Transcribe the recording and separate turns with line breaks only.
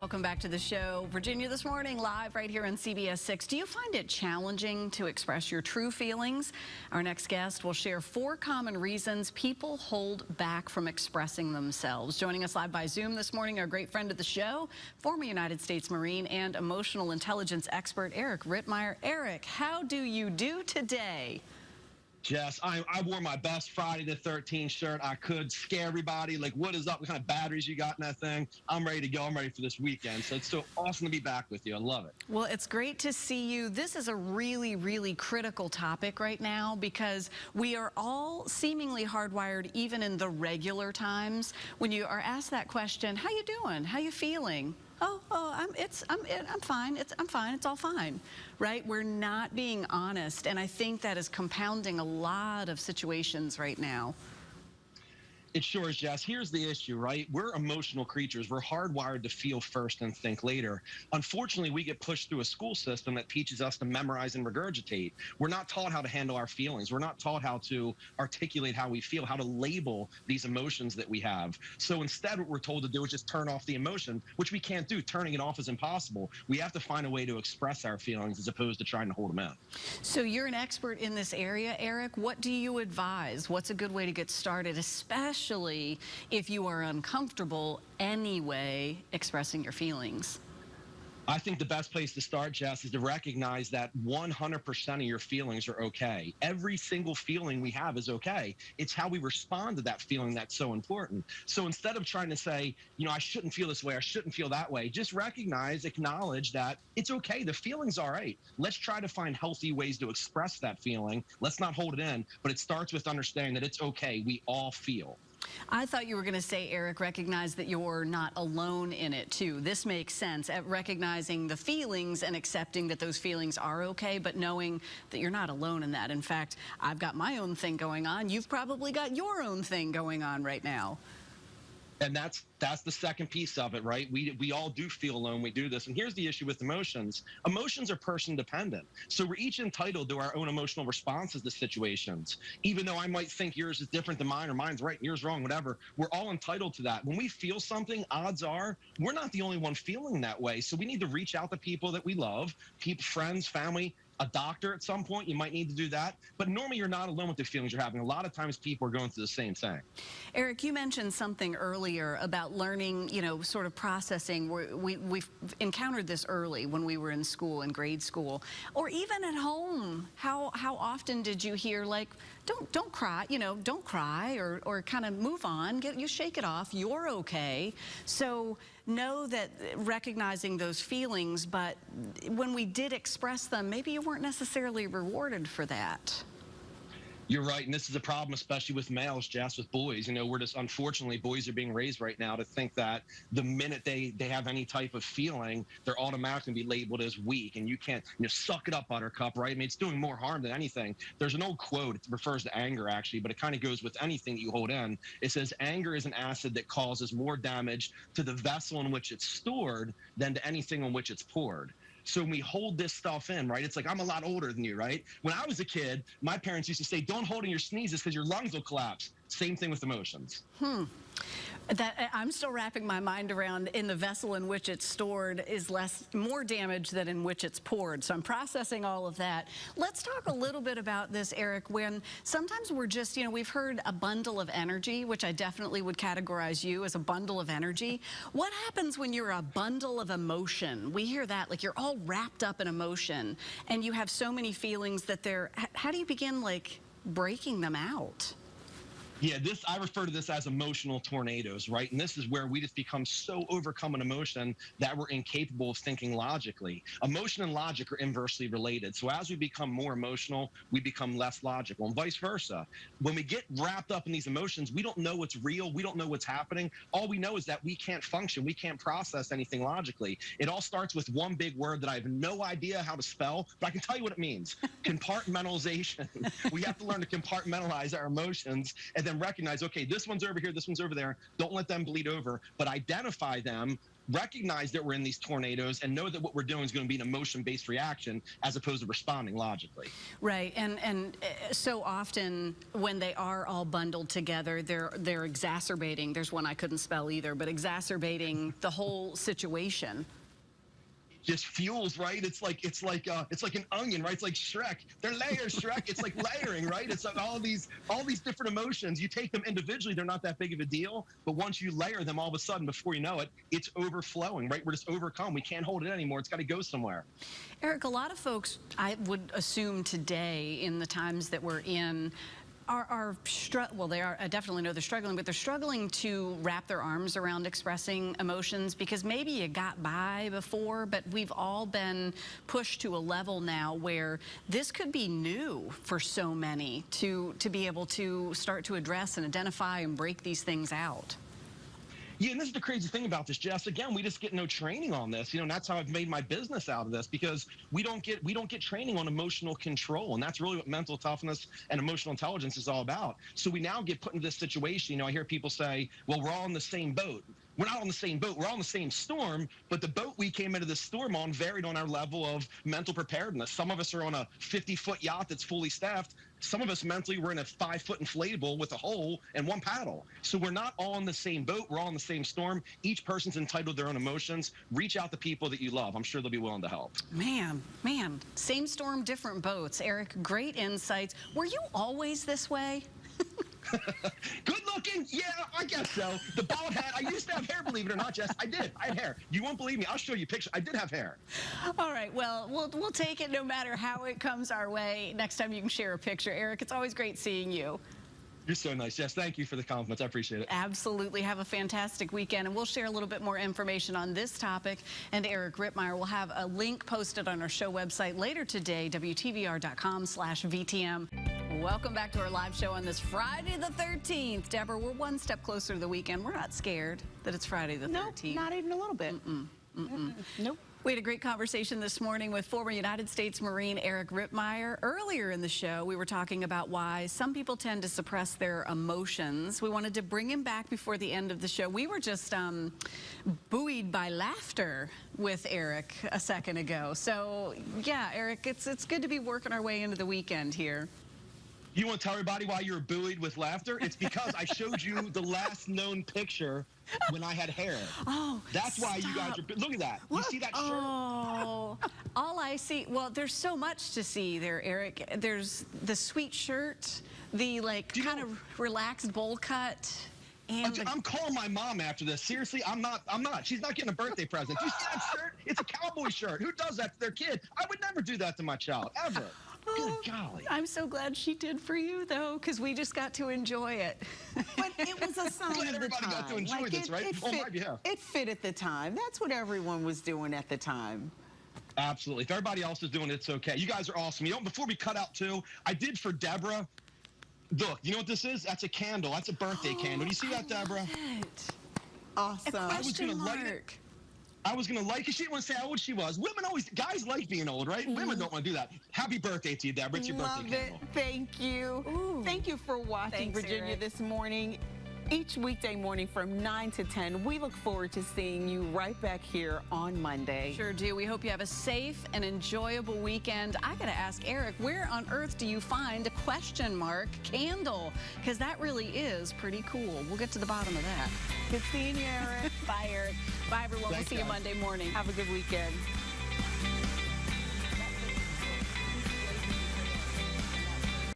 Welcome back to the show. Virginia This Morning, live right here on CBS 6. Do you find it challenging to express your true feelings? Our next guest will share 4 common reasons people hold back from expressing themselves. Joining us live by Zoom this morning, our great friend of the show, former United States Marine and emotional intelligence expert, Eric Rittmeyer. Eric, how do you do today?
Jess, I wore my best Friday the 13th shirt. I could scare everybody. Like, what is up? What kind of batteries you got in that thing? I'm ready to go. I'm ready for this weekend. So it's so awesome to be back with you. I love it.
Well, it's great to see you. This is a really, really critical topic right now because we are all seemingly hardwired, even in the regular times. When you are asked that question, how you doing? How you feeling? I'm fine. I'm fine. It's all fine, right? We're not being honest, and I think that is compounding a lot of situations right now.
It sure is, Jess. Here's the issue, right? We're emotional creatures. We're hardwired to feel first and think later. Unfortunately, we get pushed through a school system that teaches us to memorize and regurgitate. We're not taught how to handle our feelings. We're not taught how to articulate how we feel, how to label these emotions that we have. So instead, what we're told to do is just turn off the emotion, which we can't do. Turning it off is impossible. We have to find a way to express our feelings as opposed to trying to hold them in.
So you're an expert in this area, Eric. What do you advise? What's a good way to get started, especially if you are uncomfortable anyway expressing your feelings?
I think the best place to start, Jess, is to recognize that 100% of your feelings are okay. Every single feeling we have is okay. It's how we respond to that feeling that's so important. So instead of trying to say, you know, I shouldn't feel this way, I shouldn't feel that way, just recognize, acknowledge that it's okay. The feeling's all right. Let's try to find healthy ways to express that feeling. Let's not hold it in, but it starts with understanding that it's okay. We all feel.
I thought you were going to say, Eric, recognize that you're not alone in it, too. This makes sense, at recognizing the feelings and accepting that those feelings are okay, but knowing that you're not alone in that. In fact, I've got my own thing going on. You've probably got your own thing going on right now.
And that's the second piece of it, right? We all do feel alone. We do this. And here's the issue with emotions. Emotions are person dependent. So we're each entitled to our own emotional responses to situations. Even though I might think yours is different than mine or mine's right and yours wrong, whatever, we're all entitled to that. When we feel something, odds are we're not the only one feeling that way. So we need to reach out to people that we love, people, friends, family, a doctor at some point. You might need to do that. But normally you're not alone with the feelings you're having. A lot of times people are going through the same thing.
Eric, you mentioned something earlier about learning, you know, sort of processing. We've encountered this early when we were in school, in grade school, or even at home. How often did you hear, like, don't cry, you know, don't cry, or kind of move on, you shake it off, you're okay. So know that recognizing those feelings, but when we did express them, maybe you weren't necessarily rewarded for that.
You're right, and this is a problem, especially with males, Jess, with boys. You know, we're just, unfortunately, boys are being raised right now to think that the minute they have any type of feeling, they're automatically be labeled as weak, and you can't, you know, suck it up, Buttercup, right? I mean, it's doing more harm than anything. There's an old quote, it refers to anger, actually, but it kind of goes with anything that you hold in. It says, anger is an acid that causes more damage to the vessel in which it's stored than to anything on which it's poured. So when we hold this stuff in, right, it's like, I'm a lot older than you, right? When I was a kid, my parents used to say, don't hold in your sneezes because your lungs will collapse. Same thing with emotions.
I'm still wrapping my mind around, in the vessel in which it's stored is more damage than in which it's poured. So I'm processing all of that. Let's talk a little bit about this, Eric, when sometimes we're just, you know, we've heard a bundle of energy, which I definitely would categorize you as a bundle of energy. What happens when you're a bundle of emotion? We hear that, like you're all wrapped up in emotion and you have so many feelings that how do you begin, like, breaking them out?
Yeah, I refer to this as emotional tornadoes, right? And this is where we just become so overcome in emotion that we're incapable of thinking logically. Emotion and logic are inversely related. So as we become more emotional, we become less logical, and vice versa. When we get wrapped up in these emotions, we don't know what's real. We don't know what's happening. All we know is that we can't function. We can't process anything logically. It all starts with one big word that I have no idea how to spell, but I can tell you what it means. Compartmentalization. We have to learn to compartmentalize our emotions and then recognize, okay, this one's over here, this one's over there. Don't let them bleed over, but identify them recognize that we're in these tornadoes and know that what we're doing is going to be an emotion-based reaction as opposed to responding logically.
Right, and so often when they are all bundled together, they're exacerbating. There's one I couldn't spell either, but exacerbating the whole situation.
Just fuels, right? It's like an onion, right? It's like Shrek. They're layers, Shrek. It's like layering, right? It's like all these different emotions. You take them individually, they're not that big of a deal. But once you layer them, all of a sudden, before you know it, it's overflowing, right? We're just overcome. We can't hold it anymore. It's got to go somewhere.
Eric, a lot of folks, I would assume today, in the times that we're in, well, they are, I definitely know they're struggling, but they're struggling to wrap their arms around expressing emotions, because maybe you got by before, but we've all been pushed to a level now where this could be new for so many to be able to start to address and identify and break these things out.
Yeah, and this is the crazy thing about this, Jess. Again, we just get no training on this, and that's how I've made my business out of this, because we don't get training on emotional control, and that's really what mental toughness and emotional intelligence is all about. So we now get put into this situation. I hear people say, "Well, we're all in the same boat." We're not on the same boat. We're all in the same storm, but the boat we came into the storm on varied on our level of mental preparedness. Some of us are on a 50-foot yacht that's fully staffed. Some of us mentally were in a 5-foot inflatable with a hole and one paddle. So we're not all in the same boat. We're all in the same storm. Each person's entitled to their own emotions. Reach out to people that you love. I'm sure they'll be willing to help.
Man, same storm, different boats. Eric, great insights. Were you always this way?
Good looking? Yeah, I guess so. The bald head. I used to have hair, believe it or not, Jess. I did. I had hair. You won't believe me. I'll show you pictures. I did have hair.
All right. Well, we'll take it no matter how it comes our way. Next time you can share a picture. Eric, it's always great seeing you.
You're so nice, Jess. Thank you for the compliments. I appreciate it.
Absolutely. Have a fantastic weekend. And we'll share a little bit more information on this topic. And Eric Rittmeyer will have a link posted on our show website later today, WTVR.com/VTM. Welcome back to our live show on this Friday the 13th. Deborah, we're one step closer to the weekend. We're not scared that it's Friday the 13th.
Nope, not even a little bit. Nope.
We had a great conversation this morning with former United States Marine Eric Rittmeyer. Earlier in the show, we were talking about why some people tend to suppress their emotions. We wanted to bring him back before the end of the show. We were just buoyed by laughter with Eric a second ago. So, yeah, Eric, it's good to be working our way into the weekend here.
You want to tell everybody why you were buoyed with laughter? It's because I showed you the last known picture when I had hair.
Oh,
that's why you guys are. Look at that. You see that shirt?
Oh, all I see. Well, there's so much to see there, Eric. There's the sweet shirt, the kind of relaxed bowl cut. And
I'm calling my mom after this. Seriously, I'm not. She's not getting a birthday present. Do you see that shirt? It's a cowboy shirt. Who does that to their kid? I would never do that to my child, ever. Good golly.
I'm so glad she did for you, though, because we just got to enjoy it.
But it was a sign of the time.
Everybody got to enjoy this, right?
It fit at the time. That's what everyone was doing at the time.
Absolutely. If everybody else is doing it, it's okay. You guys are awesome. Before we cut out, too, I did for Deborah. Look, you know what this is? That's a candle. That's a birthday candle. You see that, Deborah?
Awesome.
I was going to light it.
I was going to like it. She didn't want to say how old she was. Guys like being old, right? Women don't want to do that. Happy birthday to you, Deborah. It's your birthday candle.
Thank you.
Ooh.
Thank you for watching Virginia
Eric.
this morning. Each weekday morning from 9 to 10, we look forward to seeing you right back here on Monday.
Sure do. We hope you have a safe and enjoyable weekend. I got to ask Eric, where on earth do you find a question mark candle? Because that really is pretty cool. We'll get to the bottom of that.
Good seeing you, Eric.
Bye, Eric. Bye, everyone.
Thanks,
we'll see you
guys.
Monday morning.
Have a good weekend.